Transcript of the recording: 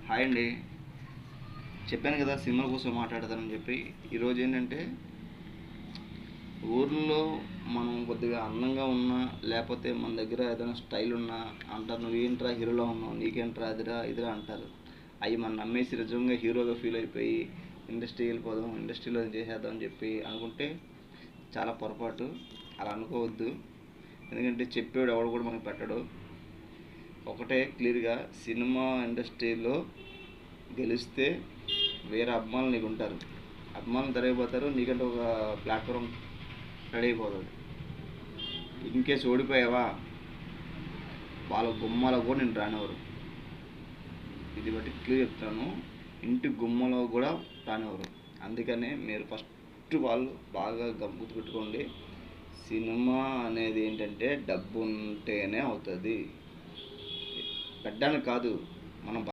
Hi అండి. చెప్పాను కదా సినిమాల కోసం మాట్లాడతానని చెప్పి. ఈరోజు ఏంటంటే ఊర్లో మనం కొద్దిగా అందంగా ఉన్నా లేకపోతే మన దగ్గర ఏదైనా స్టైల్ ఉన్నా అంటారు, నువ్వేంట్రా హీరోలో ఉన్నావు, నీకేంట్రా అదిరా ఇదిరా అంటారు. అవి మనం నమ్మేసి నిజంగా హీరోగా ఫీల్ అయిపోయి ఇండస్ట్రీ వెళ్ళిపోదాం, ఇండస్ట్రీలో చేసేద్దాం అని చెప్పి అనుకుంటే చాలా పొరపాటు. అలా అనుకోవద్దు. ఎందుకంటే చెప్పాడు ఎవడు కూడా మనకు పెట్టడు. ఒకటే క్లియర్గా, సినిమా ఇండస్ట్రీలో గెలిస్తే వేరే అభిమానులు నీకు ఉంటారు, అభిమానులు తరిగిపోతారు, నీకంటే ఒక ప్లాట్ఫామ్ రెడీ అయిపోతుంది. ఇన్కేస్ ఓడిపోయావా వాళ్ళ గుమ్మలో కూడా నేను రానివ్వరు. ఇది బట్టి క్లియర్ చెప్తాను, ఇంటి గుమ్మలో కూడా రానివ్వరు. అందుకనే మీరు ఫస్ట్ వాళ్ళు బాగా గుర్తుపెట్టుకోండి, సినిమా అనేది ఏంటంటే డబ్బు ఉంటేనే అవుతుంది, పెట్టడానికి కాదు. మనం